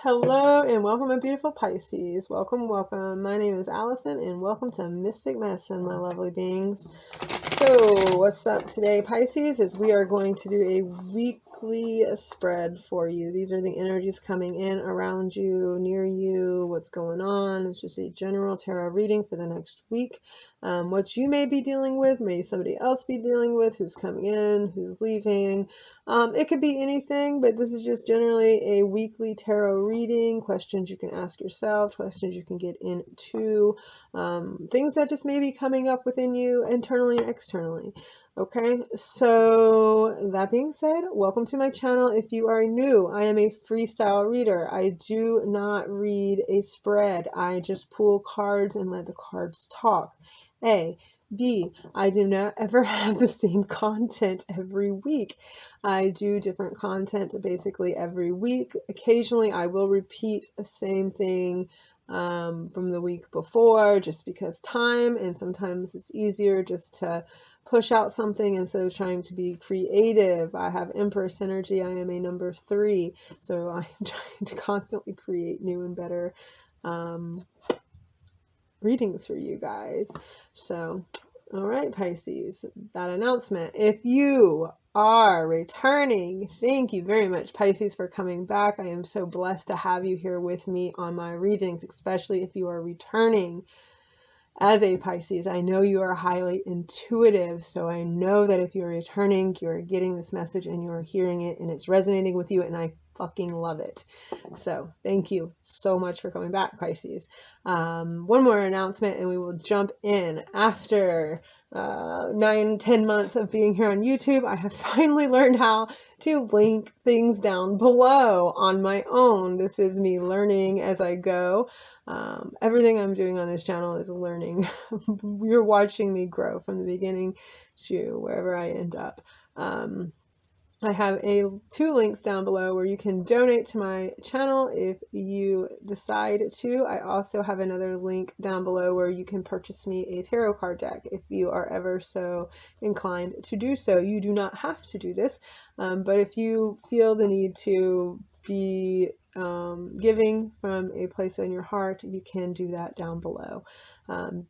Hello and welcome, my beautiful Pisces. Welcome, welcome. My name is Allison and welcome to Mystic Medicine, my lovely beings. So what's up today, Pisces, is we are going to do a weekly spread for you. These are the energies coming in around you, near you, what's going on. It's just a general tarot reading for the next week. What you may be dealing with, may somebody else be dealing with, who's coming in, who's leaving. It could be anything, but this is just generally a weekly tarot reading. Questions you can ask yourself, questions you can get into, things that just may be coming up within you internally and externally. Okay, so that being said, welcome to my channel. If you are new, I am a freestyle reader. I do not read a spread. I just pull cards and let the cards talk. B, I do not ever have the same content every week. I do different content basically every week. Occasionally I will repeat the same thing from the week before, just because time, and sometimes it's easier just to push out something instead of trying to be creative. I have Empress energy. I am a number 3, so I'm trying to constantly create new and better readings for you guys. So all right, Pisces, that announcement. If you are returning, thank you very much, Pisces, for coming back. I am so blessed to have you here with me on my readings, especially if you are returning as a Pisces. I know you are highly intuitive, so I know that if you're returning, you're getting this message and you're hearing it and it's resonating with you, and I fucking love it. So thank you so much for coming back, Pisces. One more announcement and we will jump in. After 9-10 months of being here on YouTube, I have finally learned how to link things down below on my own. This is me learning as I go. Everything I'm doing on this channel is learning. You're watching me grow from the beginning to wherever I end up. I have 2 links down below where you can donate to my channel if you decide to. I also have another link down below where you can purchase me a tarot card deck if you are ever so inclined to do so. You do not have to do this, but if you feel the need to be giving from a place in your heart, you can do that down below.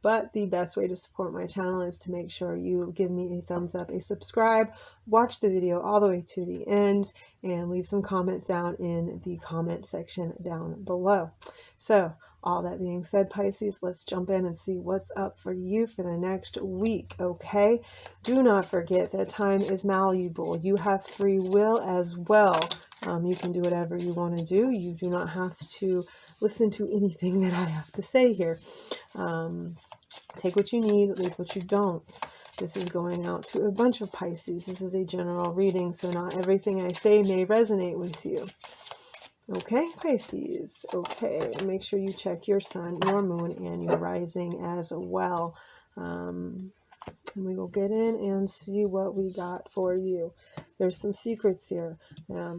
But the best way to support my channel is to make sure you give me a thumbs up, a subscribe, watch the video all the way to the end, and leave some comments down in the comment section down below. So all that being said, Pisces, let's jump in and see what's up for you for the next week, okay? Do not forget that time is malleable. You have free will as well. You can do whatever you want to do. You do not have to listen to anything that I have to say here. Take what you need, leave what you don't. This is going out to a bunch of Pisces. This is a general reading, so not everything I say may resonate with you. Okay, Pisces. Okay, make sure you check your sun, your moon, and your rising as well. And we will get in and see what we got for you. There's some secrets here.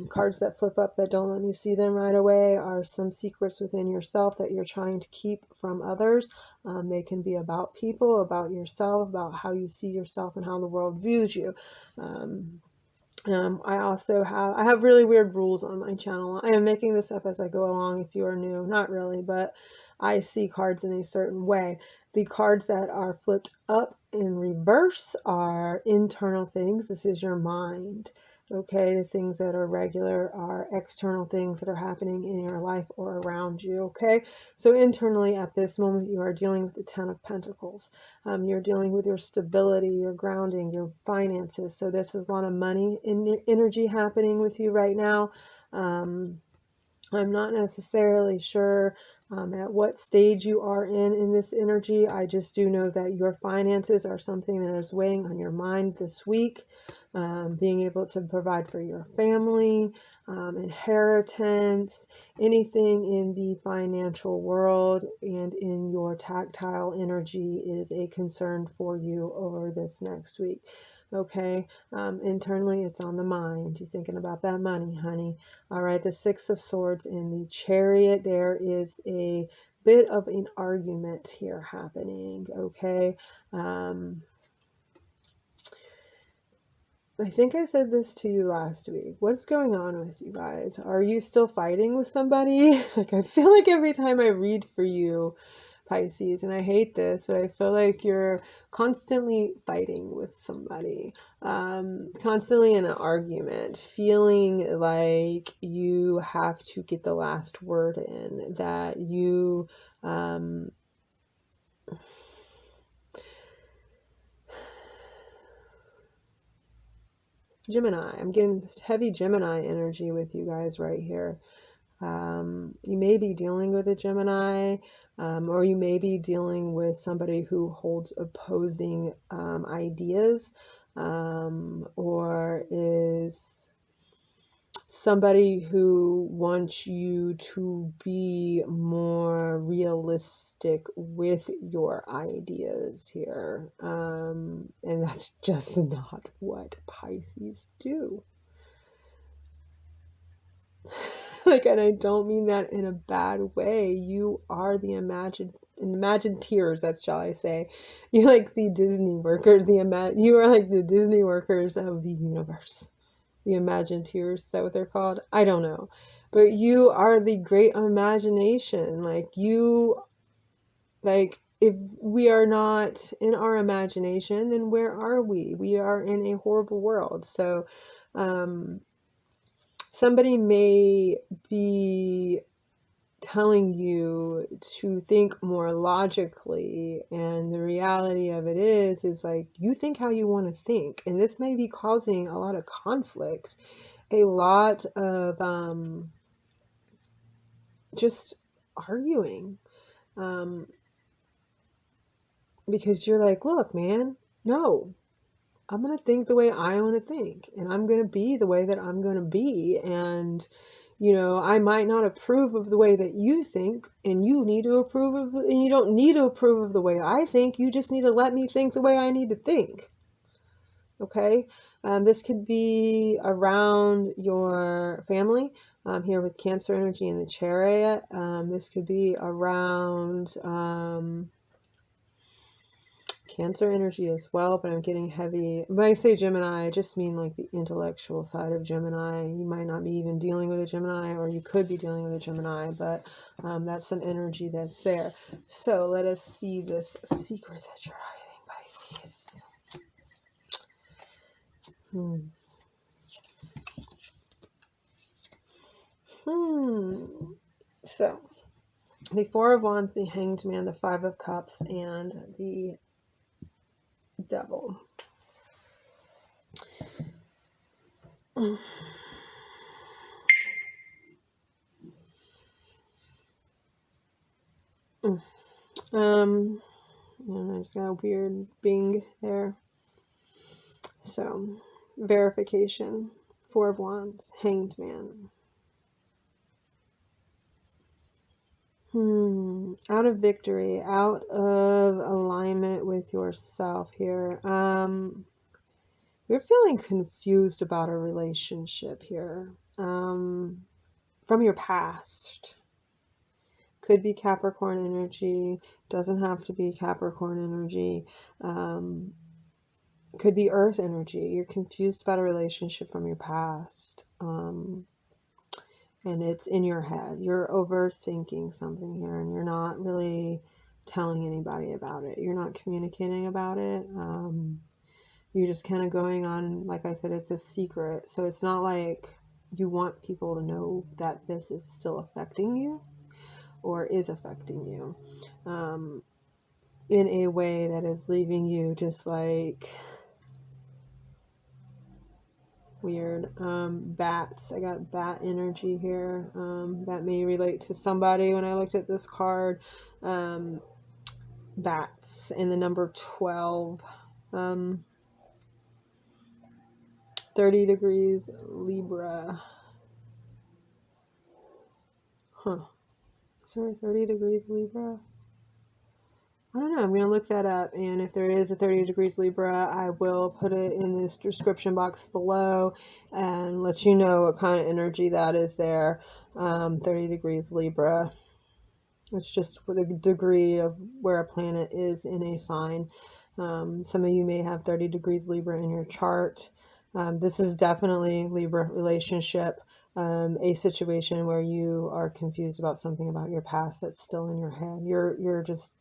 Cards that flip up that don't let me see them right away are some secrets within yourself that you're trying to keep from others. They can be about people, about yourself, about how you see yourself and how the world views you. I also have really weird rules on my channel. I am making this up as I go along if you are new. Not really, but I see cards in a certain way. The cards that are flipped up in reverse are internal things. This is your mind. Okay, the things that are regular are external things that are happening in your life or around you. Okay, so internally at this moment you are dealing with the 10 of Pentacles. You're dealing with your stability, your grounding, your finances. So this is a lot of money energy happening with you right now. I'm not necessarily sure at what stage you are in this energy. I just do know that your finances are something that is weighing on your mind this week. Being able to provide for your family, inheritance, anything in the financial world and in your tactile energy is a concern for you over this next week. Okay, internally it's on the mind. You're thinking about that money, honey. All right, the 6 of Swords in the Chariot. There is a bit of an argument here happening. Okay, I think I said this to you last week. What's going on with you guys? Are you still fighting with somebody? Like, I feel like every time I read for you, Pisces, and I hate this, but I feel like you're constantly fighting with somebody, constantly in an argument, feeling like you have to get the last word in, that you, Gemini, I'm getting heavy Gemini energy with you guys right here. You may be dealing with a Gemini, or you may be dealing with somebody who holds opposing ideas, or is somebody who wants you to be more realistic with your ideas here. And that's just not what Pisces do. Like, and I don't mean that in a bad way. You are the Imagineers, that's, shall I say. You're like the Disney workers, you are like the Disney workers of the universe. The Imagineers, is that what they're called? I don't know. But you are the great imagination. Like, if we are not in our imagination, then where are we? We are in a horrible world. So, somebody may be telling you to think more logically, and the reality of it is like, you think how you want to think, and this may be causing a lot of conflicts, a lot of just arguing, because you're like, look, man, no, I'm going to think the way I want to think, and I'm going to be the way that I'm going to be. And, I might not approve of the way that you think, and you need to approve of, and you don't need to approve of the way I think. You just need to let me think the way I need to think. Okay. This could be around your family, here with Cancer energy in the Chariot. This could be around, Cancer energy as well, but I'm getting heavy. When I say Gemini, I just mean like the intellectual side of Gemini. You might not be even dealing with a Gemini, or you could be dealing with a Gemini, but that's some energy that's there. So let us see this secret that you're hiding, Pisces. So the Four of Wands, the Hanged Man, the Five of Cups, and the Devil. I just got a weird bing there. So, verification. Four of Wands, Hanged Man. Out of victory, out of alignment with yourself here. You're feeling confused about a relationship here, from your past. Could be Capricorn energy, doesn't have to be Capricorn energy. Could be Earth energy. You're confused about a relationship from your past. And it's in your head. You're overthinking something here, and you're not really telling anybody about it. You're not communicating about it. You're just kind of going on, like I said, it's a secret. So it's not like you want people to know that this is still affecting you or is affecting you, in a way that is leaving you just like weird. Bats. I got bat energy here. That may relate to somebody when I looked at this card. Bats and the number 12. 30 degrees Libra. Is there a 30 degrees Libra? I don't know. I'm going to look that up, and if there is a 30 degrees Libra, I will put it in this description box below and let you know what kind of energy that is there. 30 degrees Libra. It's just the degree of where a planet is in a sign. Some of you may have 30 degrees Libra in your chart. This is definitely Libra relationship, a situation where you are confused about something about your past that's still in your head. You're just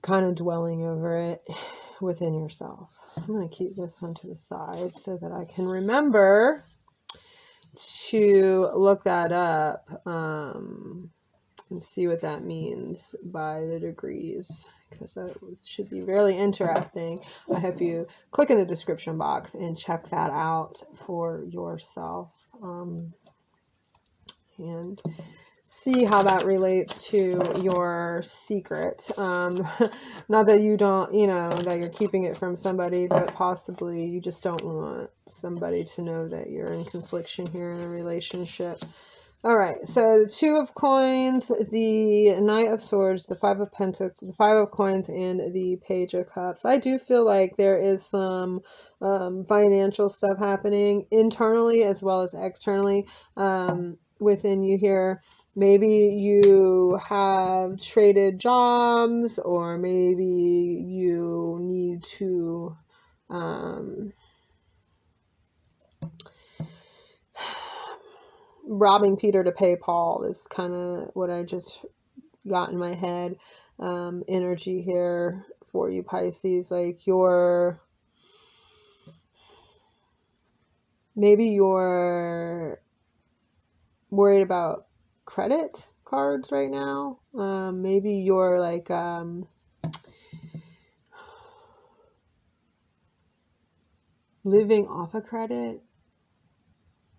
kind of dwelling over it within yourself. I'm going to keep this one to the side so that I can remember to look that up and see what that means by the degrees, because that should be really interesting. I hope you click in the description box and check that out for yourself, and see how that relates to your secret. Not that you don't, that you're keeping it from somebody, but possibly you just don't want somebody to know that you're in confliction here in a relationship. All right, so the Two of Coins, the Knight of Swords, the Five of Pentacles, the Five of Coins, and the Page of Cups. I do feel like there is some financial stuff happening internally as well as externally within you here. Maybe you have traded jobs, or maybe you need to robbing Peter to pay Paul is kind of what I just got in my head. Energy here for you, Pisces. Like maybe you're worried about credit cards right now. Maybe you're like living off of credit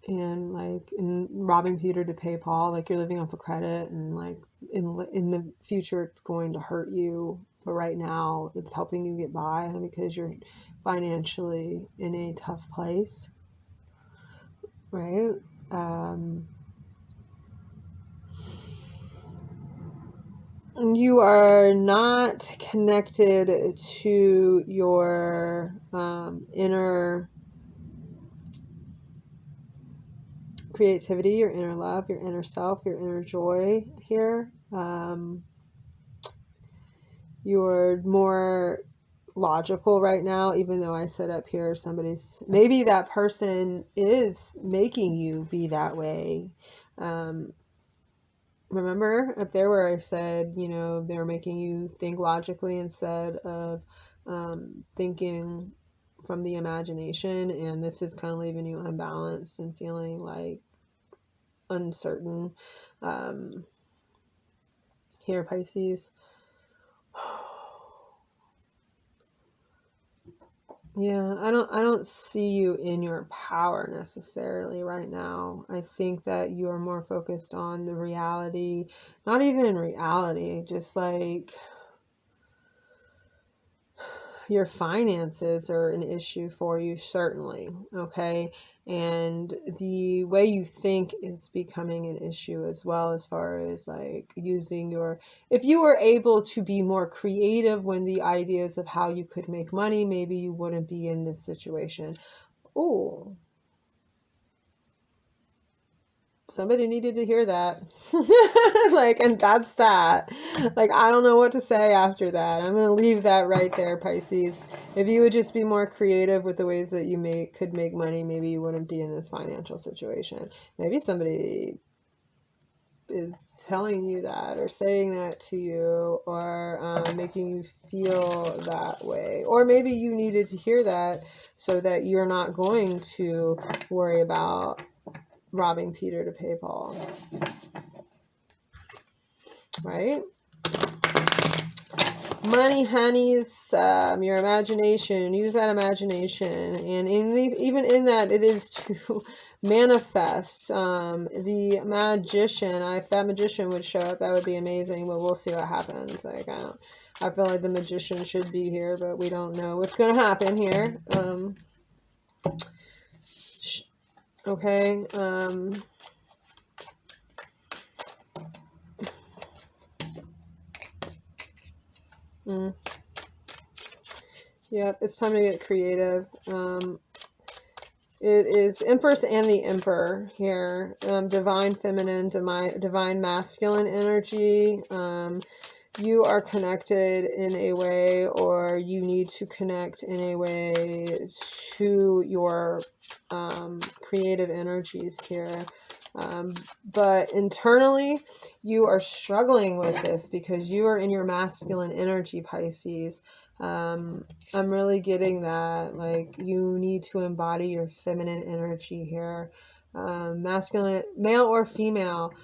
and like in robbing Peter to pay Paul. Like you're living off of credit, and like in the future it's going to hurt you, but right now it's helping you get by because you're financially in a tough place, right? You are not connected to your inner creativity, your inner love, your inner self, your inner joy here. You're more logical right now, even though I said up here maybe that person is making you be that way. Remember up there where I said, they're making you think logically instead of thinking from the imagination, and this is kind of leaving you unbalanced and feeling like uncertain here, Pisces. Yeah, I don't see you in your power necessarily right now. I think that you are more focused on the reality, not even in reality, just like your finances are an issue for you, certainly, okay? And the way you think is becoming an issue as well, as far as like using if you were able to be more creative when the ideas of how you could make money, maybe you wouldn't be in this situation. Oh, somebody needed to hear that. Like, and that's that. Like, I don't know what to say after that. I'm going to leave that right there, Pisces. If you would just be more creative with the ways that you could make money, maybe you wouldn't be in this financial situation. Maybe somebody is telling you that or saying that to you, or making you feel that way. Or maybe you needed to hear that so that you're not going to worry about robbing Peter to pay Paul, right? Money, honeys, your imagination. Use that imagination, and even in that, it is to manifest. The magician. If that magician would show up, that would be amazing. But we'll see what happens. Like I feel like the magician should be here, but we don't know what's going to happen here. Okay. Yep, it's time to get creative. It is Empress and the Emperor here. Divine feminine, divine masculine energy. you are connected in a way, or you need to connect in a way to your creative energies here. But internally, you are struggling with this because you are in your masculine energy, Pisces. I'm really getting that, like, you need to embody your feminine energy here. Masculine, male or female,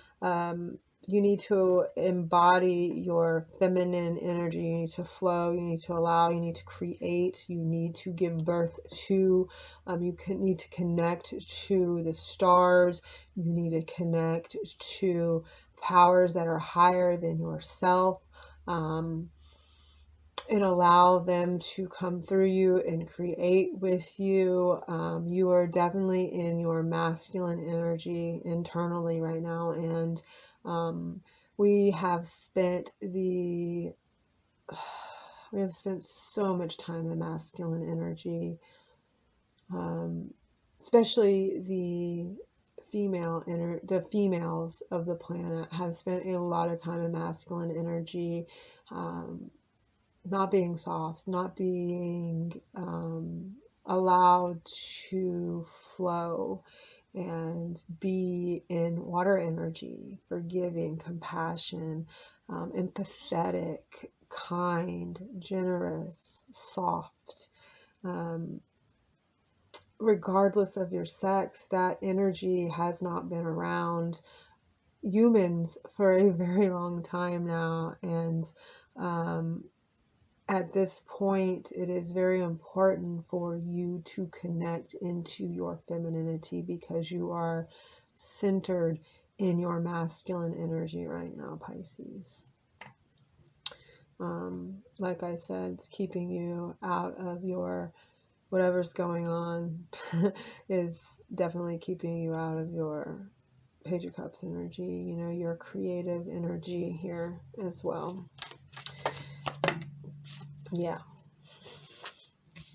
you need to embody your feminine energy. You need to flow, you need to allow, you need to create, you need to give birth to, need to connect to the stars, you need to connect to powers that are higher than yourself, and allow them to come through you and create with you. You are definitely in your masculine energy internally right now, and we have spent so much time in masculine energy, especially the females of the planet have spent a lot of time in masculine energy, not being soft, not being allowed to flow and be in water energy, forgiving, compassion, empathetic, kind, generous, soft. Regardless of your sex, that energy has not been around humans for a very long time now. And at this point, it is very important for you to connect into your femininity, because you are centered in your masculine energy right now, Pisces. Like I said, it's keeping you out of your, whatever's going on is definitely keeping you out of your Page of Cups energy, you know, your creative energy here as well. Yeah.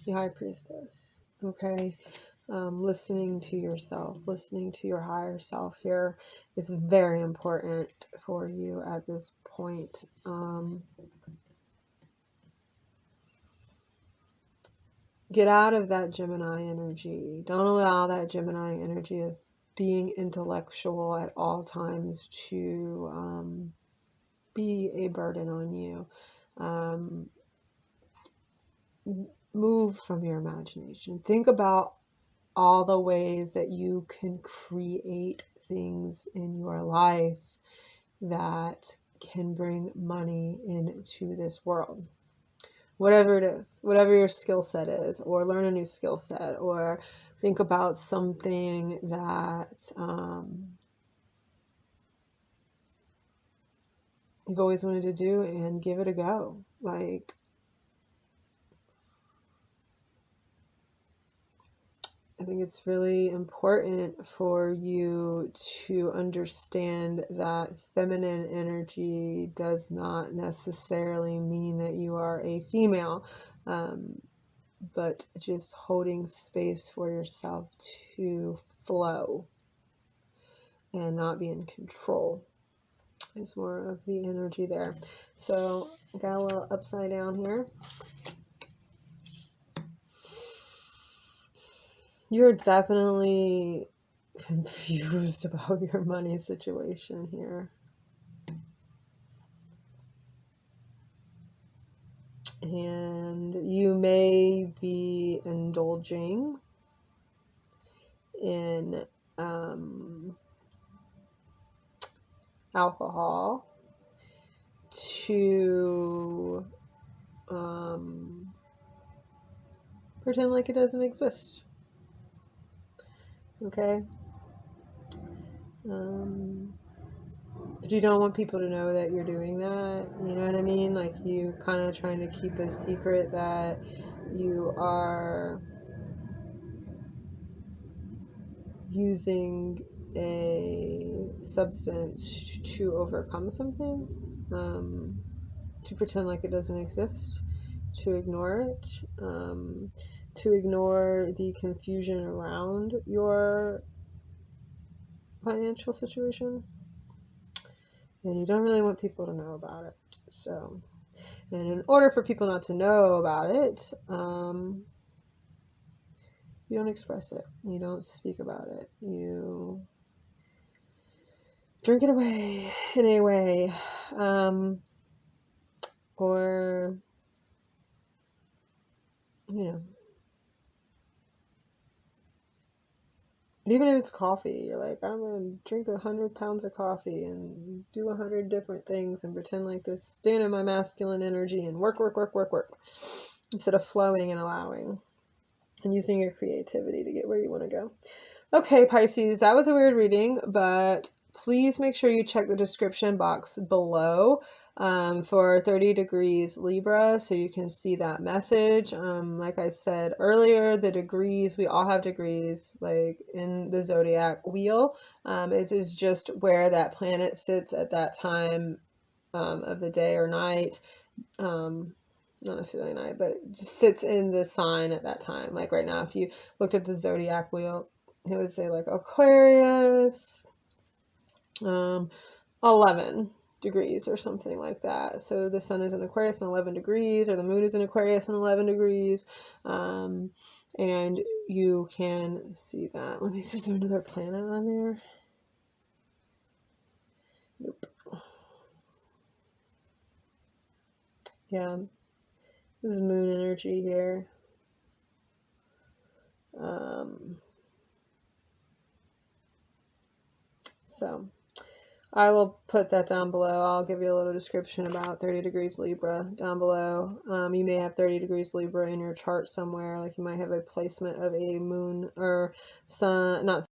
The High Priestess. Okay. Listening to yourself, listening to your higher self here is very important for you at this point. Get out of that Gemini energy. Don't allow that Gemini energy of being intellectual at all times to be a burden on you. Move from your imagination. Think about all the ways that you can create things in your life that can bring money into this world. Whatever it is, whatever your skill set is, or learn a new skill set, or think about something that you've always wanted to do and give it a go. Like, I think it's really important for you to understand that feminine energy does not necessarily mean that you are a female, but just holding space for yourself to flow and not be in control is more of the energy there. So I got a little upside down here. You're definitely confused about your money situation here. And you may be indulging in alcohol to pretend like it doesn't exist. Okay? But you don't want people to know that you're doing that. You know what I mean? Like, you kind of trying to keep a secret that you are using a substance to overcome something, to pretend like it doesn't exist, to ignore it, to ignore the confusion around your financial situation. and you don't really want people to know about it. So, and in order for people not to know about it, you don't express it. You don't speak about it. You drink it away in a way, or, you know, even if it's coffee, you're like, I'm gonna drink 100 pounds of coffee and do 100 different things and pretend like this, stand in my masculine energy and work, instead of flowing and allowing and using your creativity to get where you want to go. Okay, Pisces, that was a weird reading, but please make sure you check the description box below for 30 degrees Libra, so you can see that message. Like I said earlier, the degrees, we all have degrees, like in the zodiac wheel. It is just where that planet sits at that time of the day or night. Not necessarily night, but it just sits in the sign at that time. Like right now, if you looked at the zodiac wheel, it would say like Aquarius, 11 degrees or something like that. So the sun is in Aquarius and 11 degrees, or the moon is in Aquarius and 11 degrees. And you can see that. Let me see, is there another planet on there? Nope. Yeah, this is moon energy here. So I will put that down below. I'll give you a little description about 30 degrees Libra down below. You may have 30 degrees Libra in your chart somewhere. Like you might have a placement of a moon or sun, not